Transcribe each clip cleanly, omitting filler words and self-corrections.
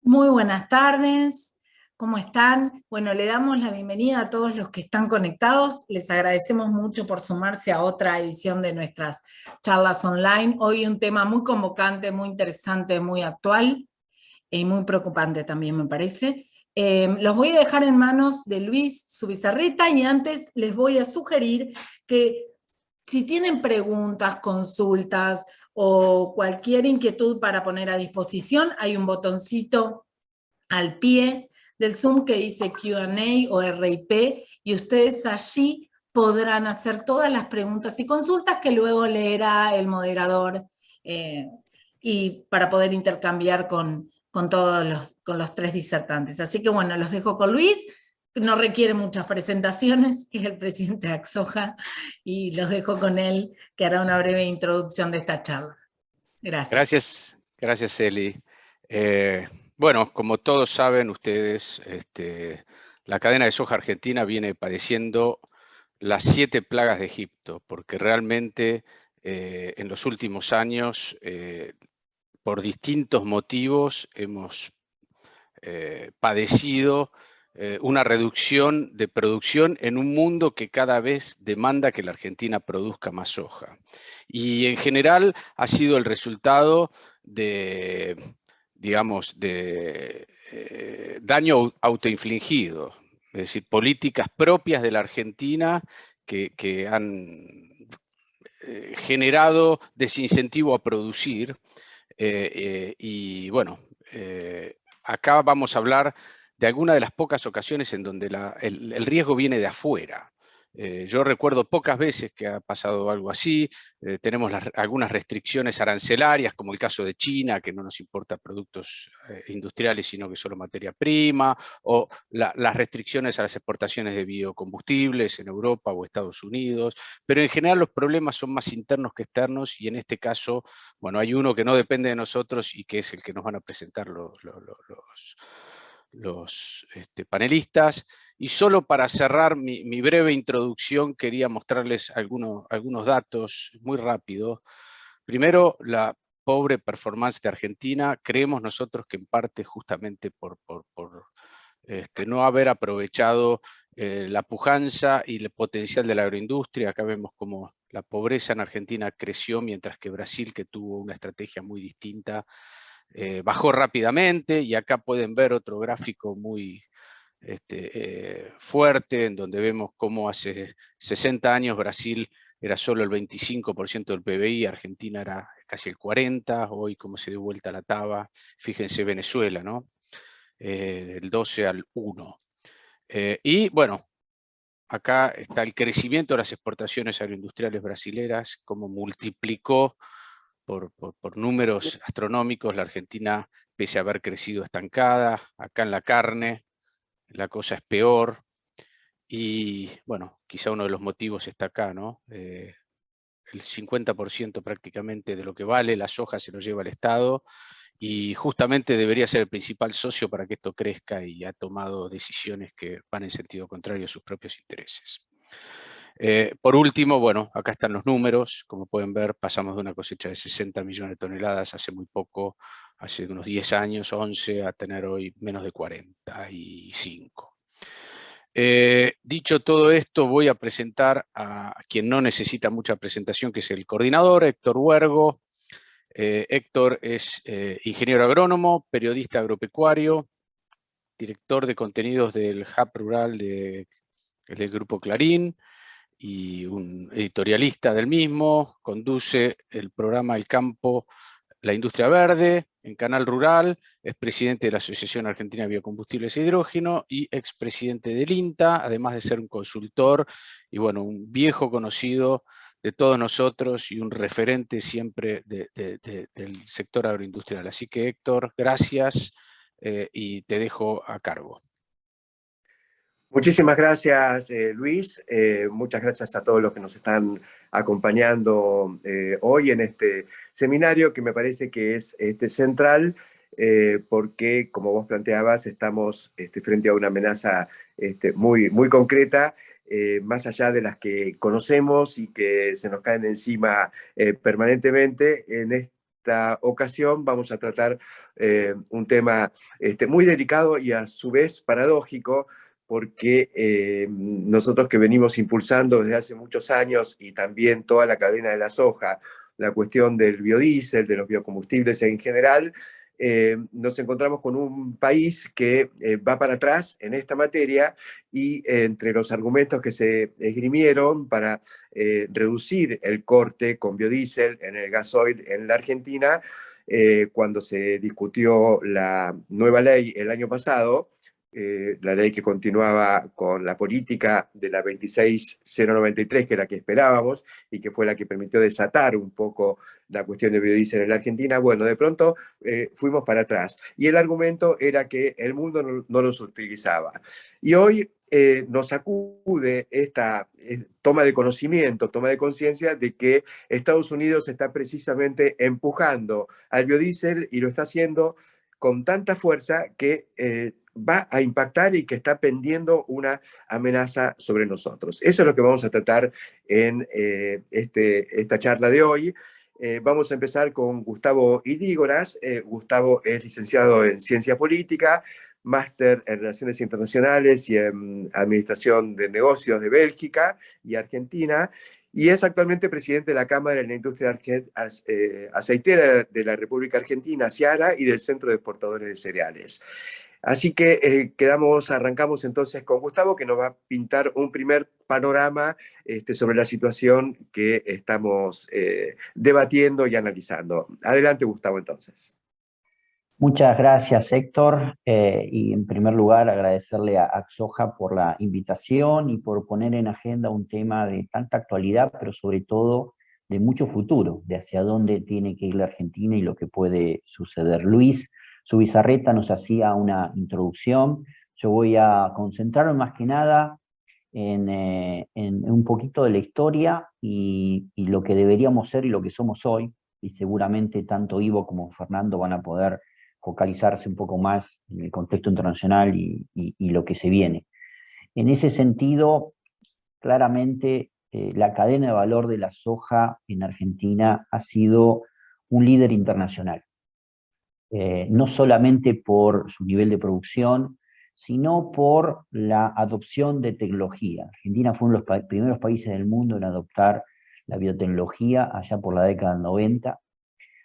Muy buenas tardes, ¿cómo están? Bueno, le damos la bienvenida a todos los que están conectados. Les agradecemos mucho por sumarse a otra edición de nuestras charlas online. Hoy un tema muy convocante, muy interesante, muy actual y muy preocupante también me parece. Los voy a dejar en manos de Luis Zubizarreta y antes les voy a sugerir que si tienen preguntas, consultas o cualquier inquietud para poner a disposición, hay un botoncito al pie del Zoom que dice Q&A o RIP y ustedes allí podrán hacer todas las preguntas y consultas que luego leerá el moderador y para poder intercambiar con todos los tres disertantes. Así que bueno, los dejo con Luis. No requiere muchas presentaciones, es el presidente de Axoja, y los dejo con él, que hará una breve introducción de esta charla. Gracias. Gracias Eli. Bueno, como todos saben ustedes, la cadena de soja argentina viene padeciendo las 7 plagas de Egipto, porque realmente en los últimos años, por distintos motivos, hemos padecido una reducción de producción en un mundo que cada vez demanda que la Argentina produzca más soja. Y en general ha sido el resultado de, digamos, de daño autoinfligido, es decir, políticas propias de la Argentina que han generado desincentivo a producir y bueno, acá vamos a hablar de alguna de las pocas ocasiones en donde el riesgo viene de afuera. Yo recuerdo pocas veces que ha pasado algo así. Tenemos algunas restricciones arancelarias, como el caso de China, que no nos importa productos industriales, sino que solo materia prima, o las restricciones a las exportaciones de biocombustibles en Europa o Estados Unidos. Pero en general los problemas son más internos que externos, y en este caso, bueno, hay uno que no depende de nosotros y que es el que nos van a presentar los panelistas. Y solo para cerrar mi breve introducción, quería mostrarles algunos datos muy rápido. Primero, la pobre performance de Argentina. Creemos nosotros que en parte justamente por no haber aprovechado la pujanza y el potencial de la agroindustria. Acá vemos cómo la pobreza en Argentina creció, mientras que Brasil, que tuvo una estrategia muy distinta, bajó rápidamente. Y acá pueden ver otro gráfico muy fuerte, en donde vemos cómo hace 60 años Brasil era solo el 25% del PBI, Argentina era casi el 40%, hoy cómo se dio vuelta la taba. Fíjense Venezuela, ¿no? Del 12 al 1. Y bueno, acá está el crecimiento de las exportaciones agroindustriales brasileras, como multiplicó por números astronómicos la Argentina, pese a haber crecido estancada. Acá en la carne la cosa es peor, y bueno, quizá uno de los motivos está acá, ¿no? El 50% prácticamente de lo que vale la soja se lo lleva el Estado, y justamente debería ser el principal socio para que esto crezca, y ha tomado decisiones que van en sentido contrario a sus propios intereses. Por último, bueno, acá están los números. Como pueden ver, pasamos de una cosecha de 60 millones de toneladas hace muy poco, hace unos 10 años, 11, a tener hoy menos de 45. Dicho todo esto, voy a presentar a quien no necesita mucha presentación, que es el coordinador, Héctor Huergo. Héctor es ingeniero agrónomo, periodista agropecuario, director de contenidos del Hub Rural del Grupo Clarín y un editorialista del mismo. Conduce el programa El Campo, la Industria Verde en Canal Rural. Es presidente de la Asociación Argentina de Biocombustibles e Hidrógeno y expresidente del INTA, además de ser un consultor y bueno, un viejo conocido de todos nosotros y un referente siempre del sector agroindustrial. Así que Héctor, gracias y te dejo a cargo. Muchísimas gracias, Luis. Muchas gracias a todos los que nos están acompañando hoy en este seminario, que me parece que es central, porque, como vos planteabas, estamos frente a una amenaza muy, muy concreta, más allá de las que conocemos y que se nos caen encima permanentemente. En esta ocasión vamos a tratar un tema muy delicado y a su vez paradójico, porque nosotros que venimos impulsando desde hace muchos años, y también toda la cadena de la soja, la cuestión del biodiesel, de los biocombustibles en general, nos encontramos con un país que va para atrás en esta materia, y entre los argumentos que se esgrimieron para reducir el corte con biodiesel en el gasoil en la Argentina, cuando se discutió la nueva ley el año pasado, la ley que continuaba con la política de la 26093, que era la que esperábamos y que fue la que permitió desatar un poco la cuestión de biodiesel en la Argentina. Bueno, de pronto fuimos para atrás. Y el argumento era que el mundo no los utilizaba. Y hoy nos sacude esta toma de conocimiento, toma de conciencia de que Estados Unidos está precisamente empujando al biodiesel, y lo está haciendo con tanta fuerza que va a impactar y que está pendiendo una amenaza sobre nosotros. Eso es lo que vamos a tratar en esta charla de hoy. Vamos a empezar con Gustavo Idígoras. Gustavo es licenciado en Ciencia Política, máster en Relaciones Internacionales y en Administración de Negocios de Bélgica y Argentina, y es actualmente presidente de la Cámara de la Industria Aceitera de la República Argentina, CIARA, y del Centro de Exportadores de Cereales. Así que arrancamos entonces con Gustavo, que nos va a pintar un primer panorama sobre la situación que estamos debatiendo y analizando. Adelante, Gustavo, entonces. Muchas gracias, Héctor. Y en primer lugar, agradecerle a Axoja por la invitación y por poner en agenda un tema de tanta actualidad, pero sobre todo de mucho futuro, de hacia dónde tiene que ir la Argentina y lo que puede suceder. Luis Zubizarreta nos hacía una introducción. Yo voy a concentrarme más que nada en un poquito de la historia y lo que deberíamos ser y lo que somos hoy, y seguramente tanto Ivo como Fernando van a poder focalizarse un poco más en el contexto internacional y lo que se viene. En ese sentido, claramente la cadena de valor de la soja en Argentina ha sido un líder internacional. No solamente por su nivel de producción, sino por la adopción de tecnología. Argentina fue uno de los primeros países del mundo en adoptar la biotecnología allá por la década del 90.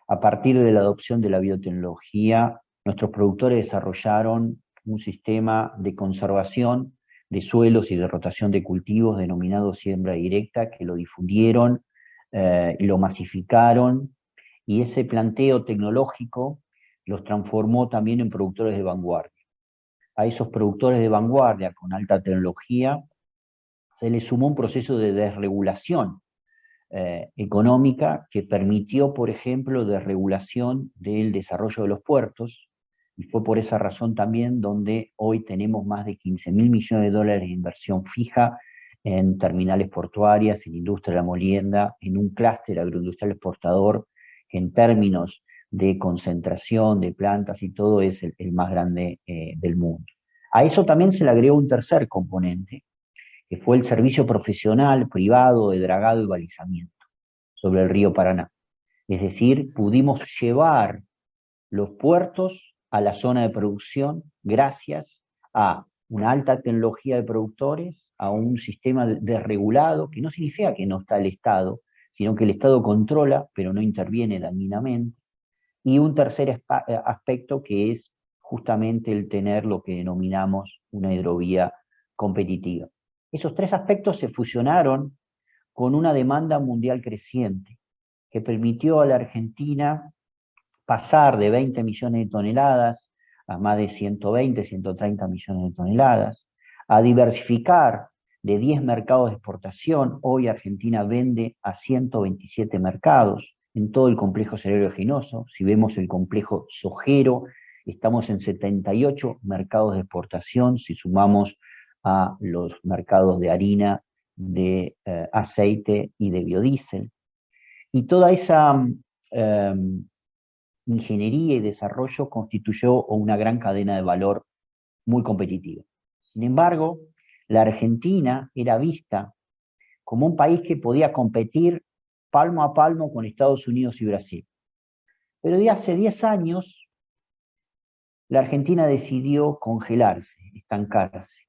A partir de la adopción de la biotecnología, nuestros productores desarrollaron un sistema de conservación de suelos y de rotación de cultivos denominado siembra directa, que lo difundieron, lo masificaron, y ese planteo tecnológico los transformó también en productores de vanguardia. A esos productores de vanguardia con alta tecnología se les sumó un proceso de desregulación económica que permitió, por ejemplo, desregulación del desarrollo de los puertos, y fue por esa razón también donde hoy tenemos más de 15.000 millones de dólares de inversión fija en terminales portuarias, en industria de la molienda, en un clúster agroindustrial exportador que en términos de concentración de plantas y todo es el más grande del mundo. A eso también se le agregó un tercer componente, que fue el servicio profesional privado de dragado y balizamiento sobre el río Paraná. Es decir, pudimos llevar los puertos a la zona de producción gracias a una alta tecnología de productores, a un sistema desregulado, que no significa que no está el Estado, sino que el Estado controla, pero no interviene dañinamente, y un tercer aspecto que es justamente el tener lo que denominamos una hidrovía competitiva. Esos tres aspectos se fusionaron con una demanda mundial creciente que permitió a la Argentina pasar de 20 millones de toneladas a más de 120, 130 millones de toneladas, a diversificar de 10 mercados de exportación. Hoy Argentina vende a 127 mercados en todo el complejo cerealoginoso. Si vemos el complejo sojero, estamos en 78 mercados de exportación, si sumamos a los mercados de harina, de aceite y de biodiesel. Y toda esa ingeniería y desarrollo constituyó una gran cadena de valor muy competitiva. Sin embargo, la Argentina era vista como un país que podía competir palmo a palmo con Estados Unidos y Brasil. Pero de hace 10 años, la Argentina decidió congelarse, estancarse,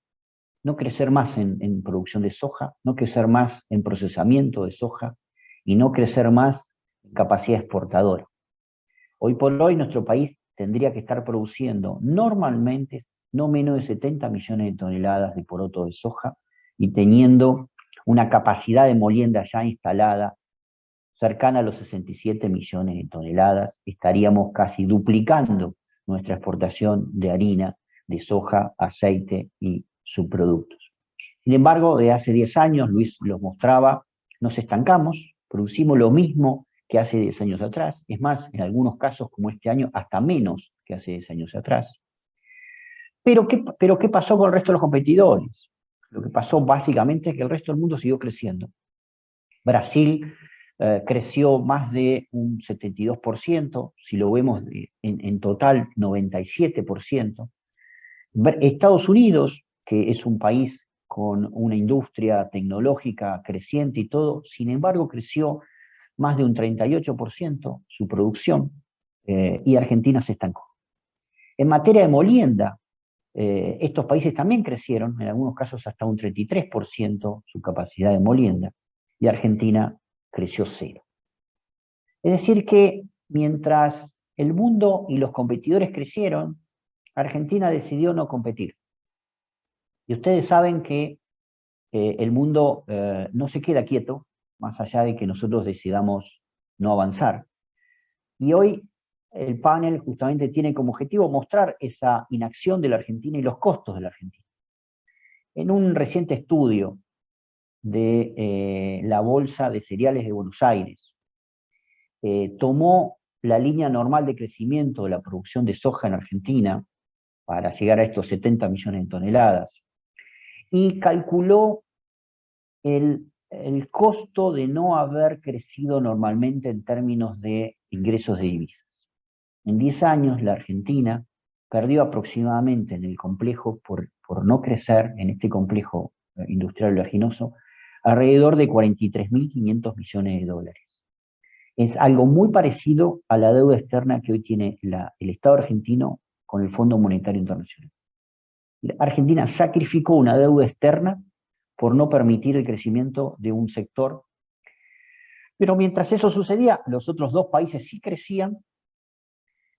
no crecer más en producción de soja, no crecer más en procesamiento de soja y no crecer más en capacidad exportadora. Hoy por hoy nuestro país tendría que estar produciendo normalmente no menos de 70 millones de toneladas de poroto de soja y teniendo una capacidad de molienda ya instalada cercana a los 67 millones de toneladas, estaríamos casi duplicando nuestra exportación de harina, de soja, aceite y subproductos. Sin embargo, de hace 10 años, Luis los mostraba, nos estancamos, producimos lo mismo que hace 10 años atrás, es más, en algunos casos como este año, hasta menos que hace 10 años atrás. Pero ¿qué pasó con el resto de los competidores? Lo que pasó básicamente es que el resto del mundo siguió creciendo. Brasil creció más de un 72%, si lo vemos en total 97%. Estados Unidos, que es un país con una industria tecnológica creciente y todo, sin embargo creció más de un 38% su producción, y Argentina se estancó. En materia de molienda, estos países también crecieron, en algunos casos hasta un 33% su capacidad de molienda, y Argentina creció 0. Es decir que mientras el mundo y los competidores crecieron, Argentina decidió no competir. Y ustedes saben que el mundo no se queda quieto, más allá de que nosotros decidamos no avanzar. Y hoy el panel justamente tiene como objetivo mostrar esa inacción de la Argentina y los costos de la Argentina. En un reciente estudio de la Bolsa de Cereales de Buenos Aires, tomó la línea normal de crecimiento de la producción de soja en Argentina para llegar a estos 70 millones de toneladas y calculó el costo de no haber crecido normalmente en términos de ingresos de divisas. En 10 años la Argentina perdió aproximadamente en el complejo, por no crecer en este complejo industrial oleaginoso, alrededor de 43.500 millones de dólares. Es algo muy parecido a la deuda externa que hoy tiene el Estado argentino con el Fondo Monetario Internacional. La Argentina sacrificó una deuda externa por no permitir el crecimiento de un sector. Pero mientras eso sucedía, los otros dos países sí crecían.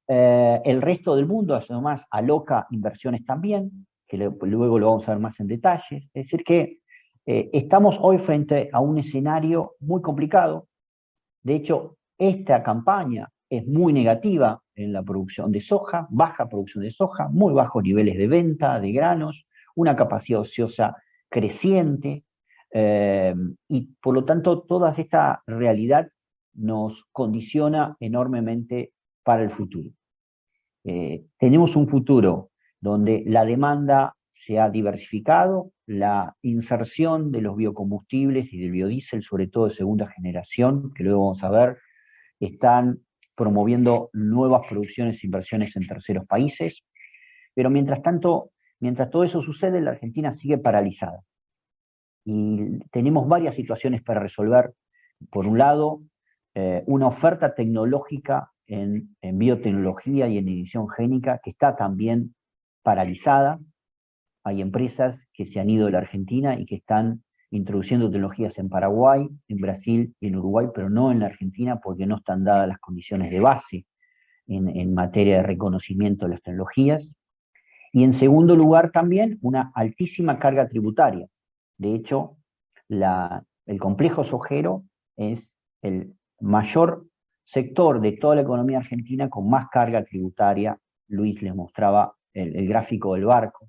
El resto del mundo, además, aloca inversiones también, que luego lo vamos a ver más en detalle. Es decir que estamos hoy frente a un escenario muy complicado. De hecho, esta campaña es muy negativa en la producción de soja, baja producción de soja, muy bajos niveles de venta de granos, una capacidad ociosa creciente, y por lo tanto toda esta realidad nos condiciona enormemente para el futuro. Tenemos un futuro donde la demanda se ha diversificado, la inserción de los biocombustibles y del biodiesel, sobre todo de segunda generación, que luego vamos a ver, están promoviendo nuevas producciones e inversiones en terceros países, pero mientras tanto, mientras todo eso sucede, la Argentina sigue paralizada. Y tenemos varias situaciones para resolver. Por un lado, una oferta tecnológica en biotecnología y en edición génica que está también paralizada. Hay empresas que se han ido de la Argentina y que están introduciendo tecnologías en Paraguay, en Brasil y en Uruguay, pero no en la Argentina porque no están dadas las condiciones de base en materia de reconocimiento de las tecnologías. Y en segundo lugar también una altísima carga tributaria. De hecho, el complejo sojero es el mayor sector de toda la economía argentina con más carga tributaria. Luis les mostraba el gráfico del barco.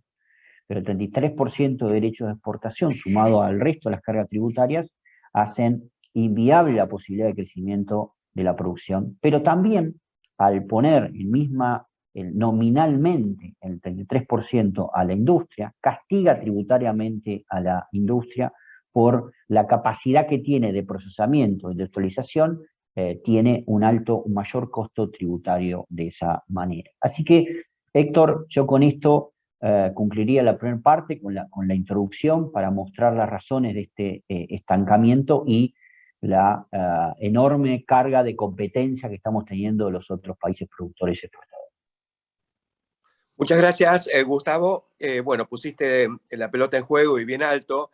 Pero el 33% de derechos de exportación, sumado al resto de las cargas tributarias, hacen inviable la posibilidad de crecimiento de la producción. Pero también, al poner en misma nominalmente el 33% a la industria, castiga tributariamente a la industria por la capacidad que tiene de procesamiento y de actualización, tiene un mayor costo tributario de esa manera. Así que, Héctor, yo con esto concluiría la primera parte con la introducción para mostrar las razones de este estancamiento y la enorme carga de competencia que estamos teniendo los otros países productores y exportadores. Muchas gracias, Gustavo. Bueno, pusiste la pelota en juego y bien alto.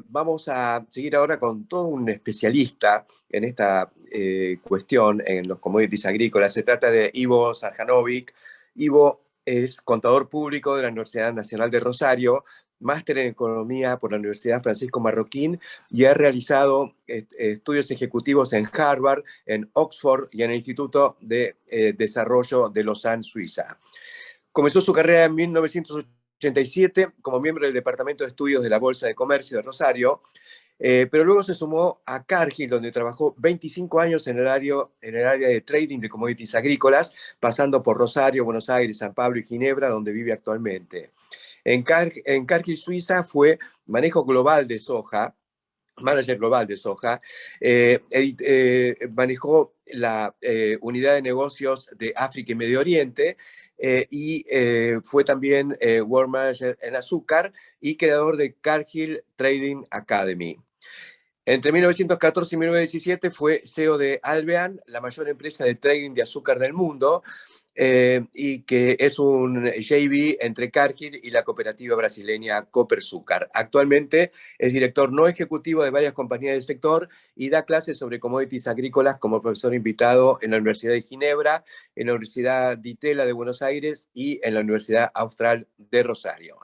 Vamos a seguir ahora con todo un especialista en esta cuestión, en los commodities agrícolas. Se trata de Ivo Sarjanovic. Ivo es contador público de la Universidad Nacional de Rosario, máster en Economía por la Universidad Francisco Marroquín, y ha realizado estudios ejecutivos en Harvard, en Oxford y en el Instituto de Desarrollo de Lausanne, Suiza. Comenzó su carrera en 1987 como miembro del Departamento de Estudios de la Bolsa de Comercio de Rosario, pero luego se sumó a Cargill, donde trabajó 25 años en el área de trading de commodities agrícolas, pasando por Rosario, Buenos Aires, San Pablo y Ginebra, donde vive actualmente. En Cargill, Suiza, fue manejo global de soja, manager global de soja, manejó la unidad de negocios de África y Medio Oriente, y fue también World Manager en azúcar y creador de Cargill Trading Academy. Entre 1914 y 1917 fue CEO de Alvean, la mayor empresa de trading de azúcar del mundo, y que es un JV entre Cargill y la cooperativa brasileña Copersucar. Actualmente es director no ejecutivo de varias compañías del sector y da clases sobre commodities agrícolas como profesor invitado en la Universidad de Ginebra, en la Universidad Di Tella de Buenos Aires y en la Universidad Austral de Rosario.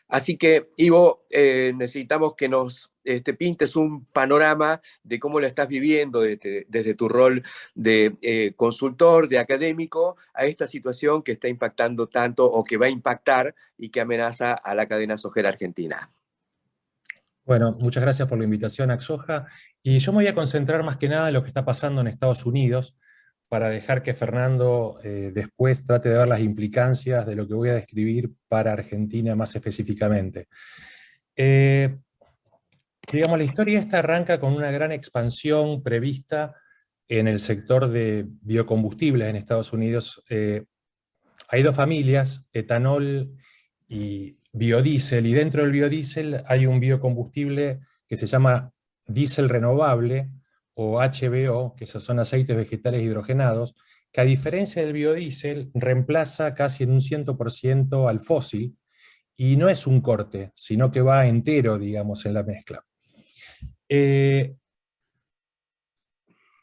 Así que, Ivo, necesitamos que nos pintes un panorama de cómo lo estás viviendo desde tu rol de consultor, de académico, a esta situación que está impactando tanto o que va a impactar y que amenaza a la cadena sojera argentina. Bueno, muchas gracias por la invitación, Axoja. Y yo me voy a concentrar más que nada en lo que está pasando en Estados Unidos, para dejar que Fernando después trate de ver las implicancias de lo que voy a describir para Argentina más específicamente. Digamos, la historia esta arranca con una gran expansión prevista en el sector de biocombustibles en Estados Unidos. Hay dos familias, etanol y biodiesel, y dentro del biodiesel hay un biocombustible que se llama diésel renovable, o HBO, que esos son aceites vegetales hidrogenados, que a diferencia del biodiesel reemplaza casi en un 100% al fósil, y no es un corte, sino que va entero, digamos, en la mezcla.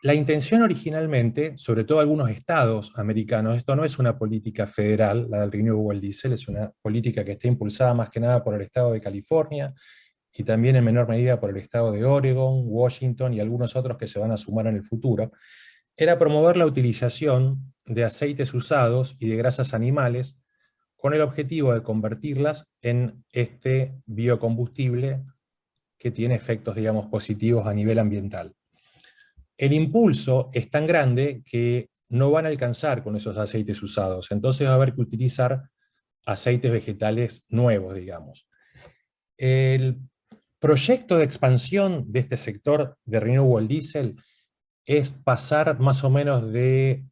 La intención originalmente, sobre todo algunos estados americanos, esto no es una política federal, la del Renewable Diesel, es una política que está impulsada más que nada por el estado de California, y también en menor medida por el estado de Oregon, Washington y algunos otros que se van a sumar en el futuro, era promover la utilización de aceites usados y de grasas animales con el objetivo de convertirlas en este biocombustible que tiene efectos, digamos, positivos a nivel ambiental. El impulso es tan grande que no van a alcanzar con esos aceites usados, entonces va a haber que utilizar aceites vegetales nuevos, digamos. El proyecto de expansión de este sector de Renewable Diesel es pasar más o menos de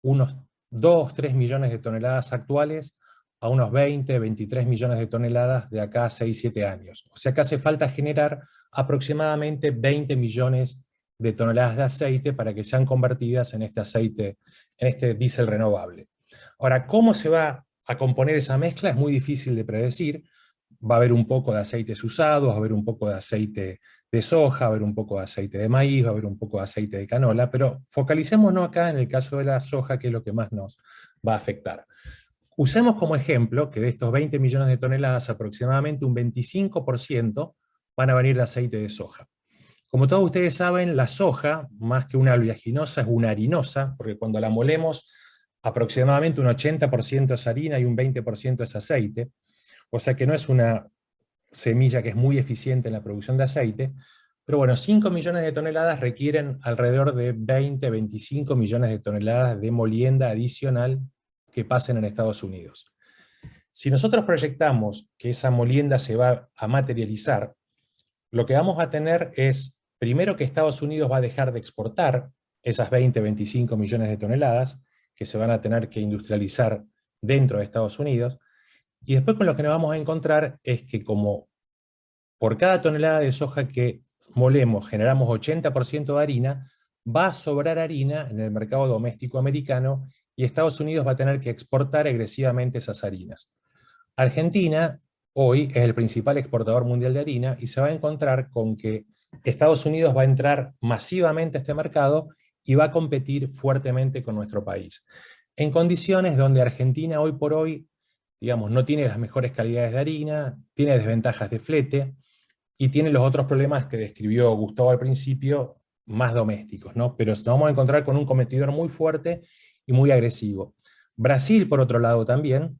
unos 2-3 millones de toneladas actuales a unos 20-23 millones de toneladas de acá a 6-7 años. O sea que hace falta generar aproximadamente 20 millones de toneladas de aceite para que sean convertidas en este aceite, en este diésel renovable. Ahora, ¿cómo se va a componer esa mezcla? Es muy difícil de predecir. Va a haber un poco de aceites usados, va a haber un poco de aceite de soja, va a haber un poco de aceite de maíz, va a haber un poco de aceite de canola, pero focalicémonos acá en el caso de la soja, que es lo que más nos va a afectar. Usemos como ejemplo que de estos 20 millones de toneladas, aproximadamente un 25% van a venir de aceite de soja. Como todos ustedes saben, la soja, más que una oleaginosa, es una harinosa, porque cuando la molemos, aproximadamente un 80% es harina y un 20% es aceite. O sea que no es una semilla que es muy eficiente en la producción de aceite, pero bueno, 5 millones de toneladas requieren alrededor de 20-25 millones de toneladas de molienda adicional que pasen en Estados Unidos. Si nosotros proyectamos que esa molienda se va a materializar, lo que vamos a tener es, primero, que Estados Unidos va a dejar de exportar esas 20-25 millones de toneladas que se van a tener que industrializar dentro de Estados Unidos, y después con lo que nos vamos a encontrar es que como por cada tonelada de soja que molemos generamos 80% de harina, va a sobrar harina en el mercado doméstico americano y Estados Unidos va a tener que exportar agresivamente esas harinas. Argentina hoy es el principal exportador mundial de harina y se va a encontrar con que Estados Unidos va a entrar masivamente a este mercado y va a competir fuertemente con nuestro país. En condiciones donde Argentina hoy por hoy, digamos, no tiene las mejores calidades de harina, tiene desventajas de flete y tiene los otros problemas que describió Gustavo al principio, más domésticos, ¿no? Pero nos vamos a encontrar con un competidor muy fuerte y muy agresivo. Brasil, por otro lado, también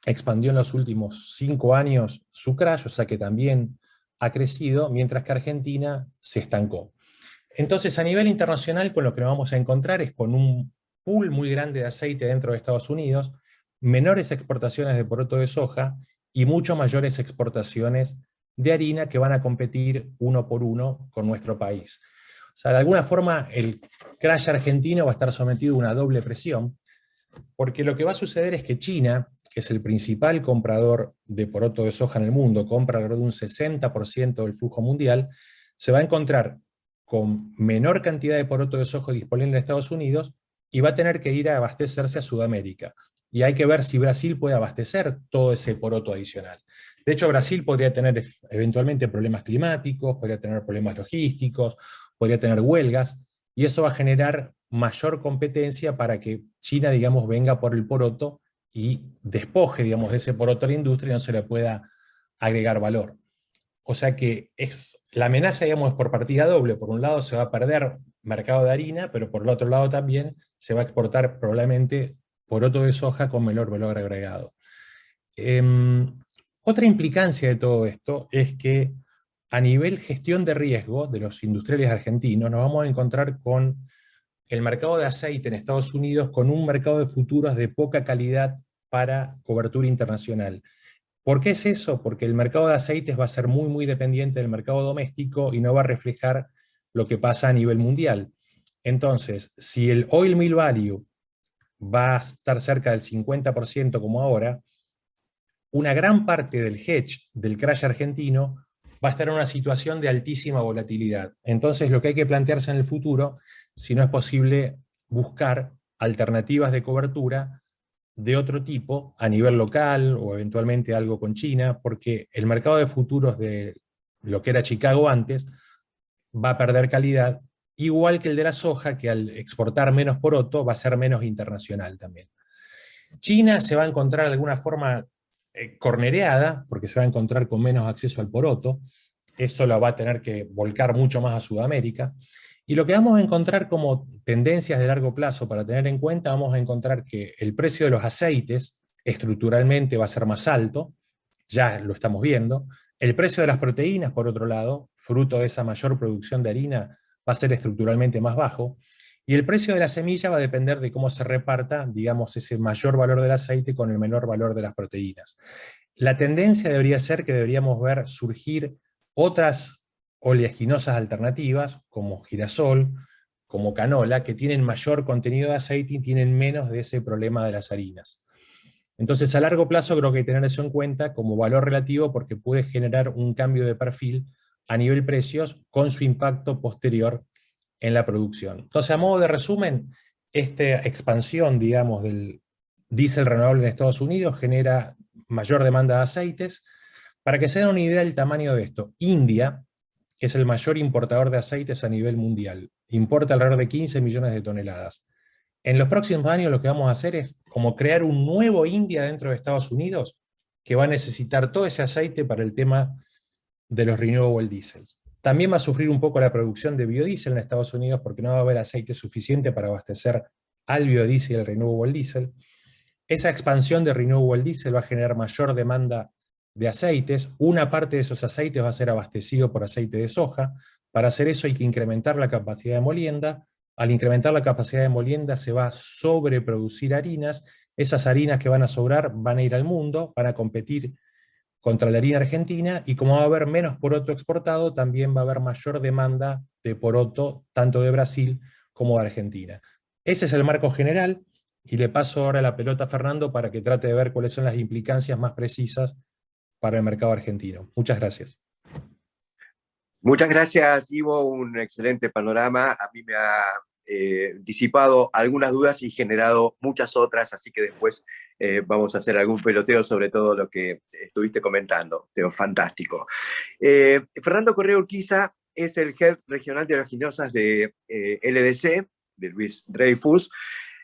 expandió en los últimos 5 años su crush, o sea que también ha crecido, mientras que Argentina se estancó. Entonces, a nivel internacional, con lo que nos vamos a encontrar es con un pool muy grande de aceite dentro de Estados Unidos, menores exportaciones de poroto de soja y mucho mayores exportaciones de harina que van a competir uno por uno con nuestro país. O sea, de alguna forma el crush argentino va a estar sometido a una doble presión, porque lo que va a suceder es que China, que es el principal comprador de poroto de soja en el mundo, compra alrededor de un 60% del flujo mundial, se va a encontrar con menor cantidad de poroto de soja disponible en Estados Unidos y va a tener que ir a abastecerse a Sudamérica. Y hay que ver si Brasil puede abastecer todo ese poroto adicional. De hecho, Brasil podría tener eventualmente problemas climáticos, podría tener problemas logísticos, podría tener huelgas, y eso va a generar mayor competencia para que China, digamos, venga por el poroto y despoje, digamos, de ese poroto a la industria y no se le pueda agregar valor. O sea que la amenaza, digamos, es por partida doble. Por un lado se va a perder mercado de harina, pero por el otro lado también se va a exportar probablemente poroto de soja con menor valor agregado. Otra implicancia de todo esto es que a nivel gestión de riesgo de los industriales argentinos nos vamos a encontrar con el mercado de aceite en Estados Unidos con un mercado de futuros de poca calidad para cobertura internacional. ¿Por qué es eso? Porque el mercado de aceites va a ser muy, muy dependiente del mercado doméstico y no va a reflejar lo que pasa a nivel mundial. Entonces, si el oil meal value va a estar cerca del 50% como ahora, una gran parte del hedge del crush argentino va a estar en una situación de altísima volatilidad. Entonces, lo que hay que plantearse en el futuro, si no es posible buscar alternativas de cobertura de otro tipo, a nivel local o eventualmente algo con China, porque el mercado de futuros de lo que era Chicago antes va a perder calidad, igual que el de la soja, que al exportar menos poroto va a ser menos internacional también. China se va a encontrar de alguna forma cornereada, porque se va a encontrar con menos acceso al poroto, eso lo va a tener que volcar mucho más a Sudamérica, y lo que vamos a encontrar como tendencias de largo plazo para tener en cuenta, vamos a encontrar que el precio de los aceites estructuralmente va a ser más alto, ya lo estamos viendo. El precio de las proteínas, por otro lado, fruto de esa mayor producción de harina, va a ser estructuralmente más bajo. Y el precio de la semilla va a depender de cómo se reparta, digamos, ese mayor valor del aceite con el menor valor de las proteínas. La tendencia debería ser que deberíamos ver surgir otras oleaginosas alternativas, como girasol, como canola, que tienen mayor contenido de aceite y tienen menos de ese problema de las harinas. Entonces, a largo plazo creo que hay que tener eso en cuenta como valor relativo porque puede generar un cambio de perfil a nivel precios con su impacto posterior en la producción. Entonces, a modo de resumen, esta expansión, digamos, del diésel renovable en Estados Unidos genera mayor demanda de aceites. Para que se den una idea del tamaño de esto, India es el mayor importador de aceites a nivel mundial. Importa alrededor de 15 millones de toneladas. En los próximos años lo que vamos a hacer es como crear un nuevo India dentro de Estados Unidos que va a necesitar todo ese aceite para el tema de los renewable diesels. También va a sufrir un poco la producción de biodiesel en Estados Unidos porque no va a haber aceite suficiente para abastecer al biodiesel y al renewable diesel. Esa expansión de renewable diesel va a generar mayor demanda de aceites. Una parte de esos aceites va a ser abastecido por aceite de soja. Para hacer eso hay que incrementar la capacidad de molienda. Al incrementar la capacidad de molienda se va a sobreproducir harinas Esas harinas que van a sobrar van a ir al mundo, van a competir contra la harina argentina, y como va a haber menos poroto exportado, también va a haber mayor demanda de poroto, tanto de Brasil como de Argentina. Ese es el marco general, y le paso ahora la pelota a Fernando para que trate de ver cuáles son las implicancias más precisas para el mercado argentino. Muchas gracias. Muchas gracias, Ivo, un excelente panorama. A mí me ha disipado algunas dudas y generado muchas otras, así que después vamos a hacer algún peloteo sobre todo lo que estuviste comentando. Fantástico. Fernando Correa Urquiza es el Head Regional de Oleaginosas de LDC, de Luis Dreyfus.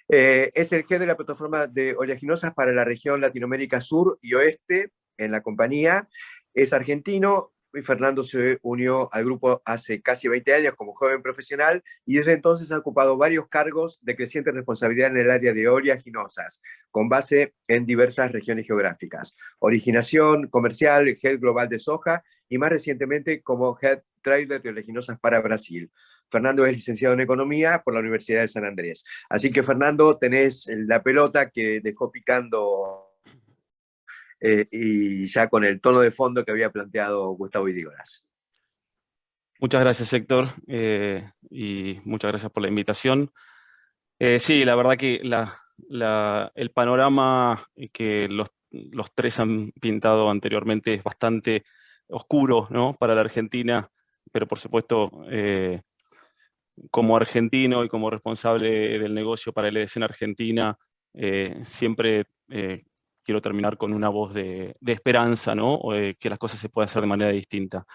Es el Head de la plataforma de oleaginosas para la región Latinoamérica Sur y Oeste en la compañía. Es argentino. Y Fernando se unió al grupo hace casi 20 años como joven profesional y desde entonces ha ocupado varios cargos de creciente responsabilidad en el área de oleaginosas, con base en diversas regiones geográficas. Originación comercial, Head Global de Soja y más recientemente como Head Trader de oleaginosas para Brasil. Fernando es licenciado en Economía por la Universidad de San Andrés. Así que, Fernando, tenés la pelota que dejó picando y ya con el tono de fondo que había planteado Gustavo Idígoras. Muchas gracias, Héctor, y muchas gracias por la invitación. Sí, la verdad que el panorama que los tres han pintado anteriormente es bastante oscuro, ¿no?, para la Argentina, pero por supuesto, como argentino y como responsable del negocio para LDC en Argentina, siempre quiero terminar con una voz de esperanza, ¿no?, o de que las cosas se puedan hacer de manera distinta.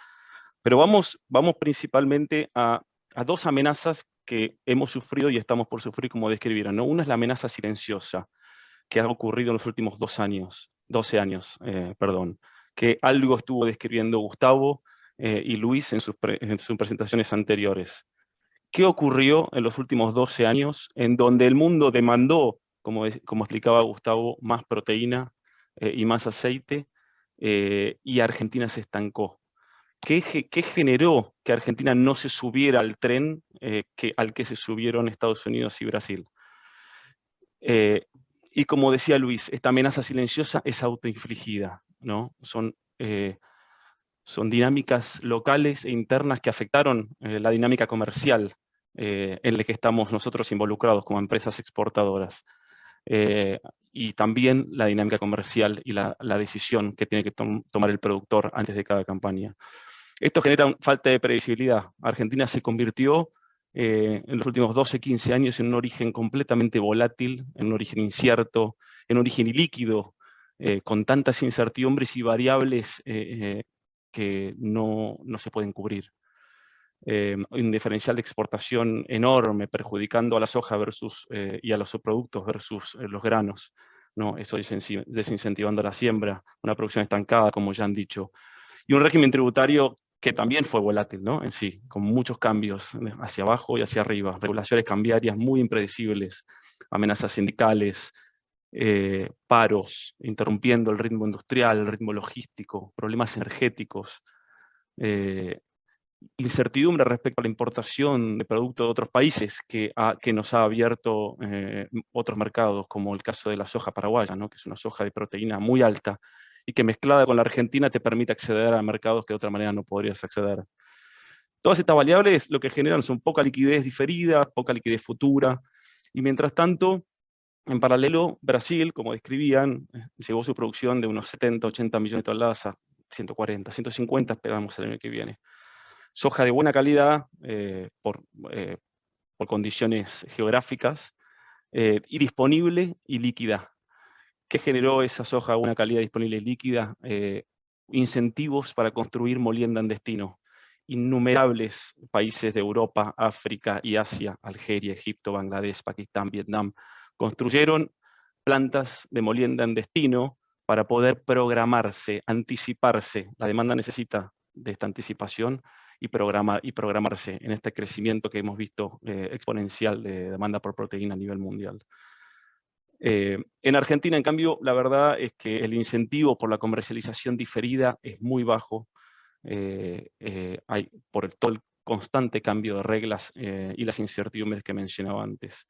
Pero vamos principalmente a dos amenazas que hemos sufrido y estamos por sufrir, como describieron, ¿no? Una es la amenaza silenciosa, que ha ocurrido en los últimos 12 años, que algo estuvo describiendo Gustavo y Luis en sus presentaciones anteriores. ¿Qué ocurrió en los últimos 12 años en donde el mundo demandó, como explicaba Gustavo, más proteína y más aceite, y Argentina se estancó? ¿Qué generó que Argentina no se subiera al tren al que se subieron Estados Unidos y Brasil? Y como decía Luis, esta amenaza silenciosa es autoinfligida, ¿no? Son dinámicas locales e internas que afectaron la dinámica comercial en la que estamos nosotros involucrados como empresas exportadoras. Y también la dinámica comercial y la decisión que tiene que tomar el productor antes de cada campaña. Esto genera falta de previsibilidad. Argentina se convirtió en los últimos 12, 15 años en un origen completamente volátil, en un origen incierto, en un origen ilíquido, con tantas incertidumbres y variables que no se pueden cubrir. Un diferencial de exportación enorme, perjudicando a la soja y a los subproductos versus los granos, ¿no? Eso desincentivando la siembra, una producción estancada, como ya han dicho. Y un régimen tributario que también fue volátil, ¿no?, en sí, con muchos cambios hacia abajo y hacia arriba, regulaciones cambiarias muy impredecibles, amenazas sindicales, paros, interrumpiendo el ritmo industrial, el ritmo logístico, problemas energéticos, incertidumbre respecto a la importación de productos de otros países que nos ha abierto otros mercados, como el caso de la soja paraguaya, ¿no?, que es una soja de proteína muy alta y que mezclada con la Argentina te permite acceder a mercados que de otra manera no podrías acceder. Todas estas variables lo que generan son poca liquidez diferida, poca liquidez futura, y mientras tanto, en paralelo, Brasil, como describían, llevó su producción de unos 70, 80 millones de toneladas a 140, 150 esperamos el año que viene. Soja de buena calidad por condiciones geográficas y disponible y líquida. ¿Qué generó esa soja de buena calidad, disponible y líquida? Incentivos para construir molienda en destino. Innumerables países de Europa, África y Asia, Algeria, Egipto, Bangladesh, Pakistán, Vietnam, construyeron plantas de molienda en destino para poder programarse, anticiparse. La demanda necesita de esta anticipación y programarse en este crecimiento que hemos visto exponencial de demanda por proteína a nivel mundial. En Argentina, en cambio, la verdad es que el incentivo por la comercialización diferida es muy bajo, por todo el constante cambio de reglas y las incertidumbres que mencionaba antes.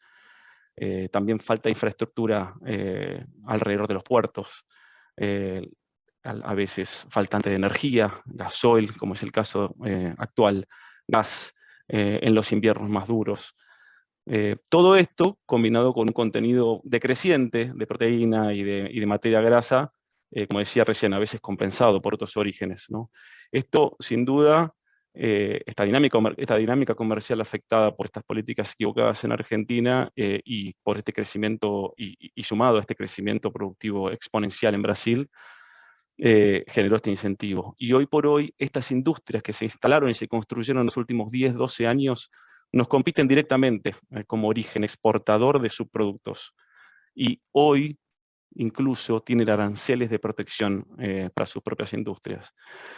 También falta infraestructura alrededor de los puertos, a veces faltante de energía, gasoil, como es el caso actual, gas en los inviernos más duros. Todo esto combinado con un contenido decreciente de proteína y de materia grasa, como decía recién, a veces compensado por otros orígenes, ¿no? Esto, sin duda, esta dinámica comercial afectada por estas políticas equivocadas en Argentina y por este crecimiento, y sumado a este crecimiento productivo exponencial en Brasil, generó este incentivo. Y hoy por hoy, estas industrias que se instalaron y se construyeron en los últimos 10, 12 años, nos compiten directamente como origen exportador de subproductos. Y hoy incluso tienen aranceles de protección para sus propias industrias.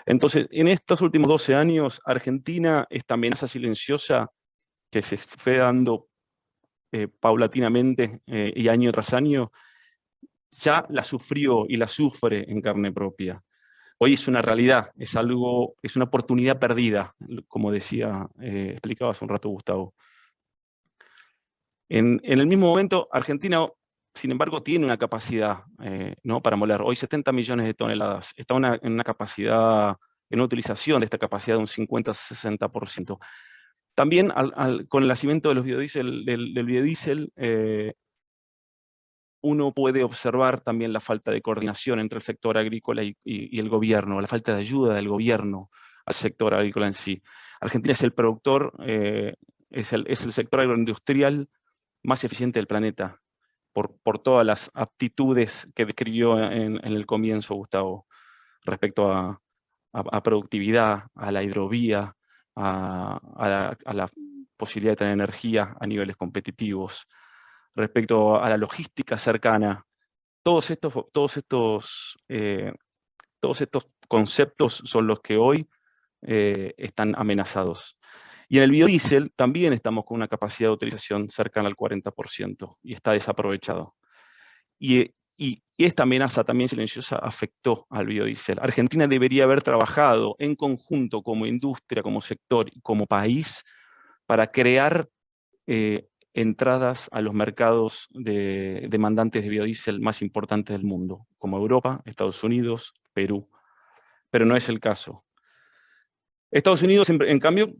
Entonces, en estos últimos 12 años, Argentina, esta amenaza silenciosa que se fue dando paulatinamente y año tras año, ya la sufrió y la sufre en carne propia. Hoy es una realidad, es una oportunidad perdida, como decía, explicaba hace un rato Gustavo. En el mismo momento, Argentina, sin embargo, tiene una capacidad ¿no? para moler. Hoy 70 millones de toneladas. Está en una capacidad, en una utilización de esta capacidad de un 50-60%. También con el nacimiento de los del biodiesel, uno puede observar también la falta de coordinación entre el sector agrícola y el gobierno, la falta de ayuda del gobierno al sector agrícola en sí. Argentina es el productor, es el sector agroindustrial más eficiente del planeta, por todas las aptitudes que describió en el comienzo Gustavo, respecto a productividad, a la hidrovía, a la posibilidad de tener energía a niveles competitivos, respecto a la logística cercana. Todos estos conceptos son los que hoy están amenazados. Y en el biodiesel también estamos con una capacidad de utilización cercana al 40% y está desaprovechado. Y esta amenaza también silenciosa afectó al biodiesel. Argentina debería haber trabajado en conjunto como industria, como sector y como país para crear entradas a los mercados de demandantes de biodiesel más importantes del mundo, como Europa, Estados Unidos, Perú. Pero no es el caso. Estados Unidos, en cambio,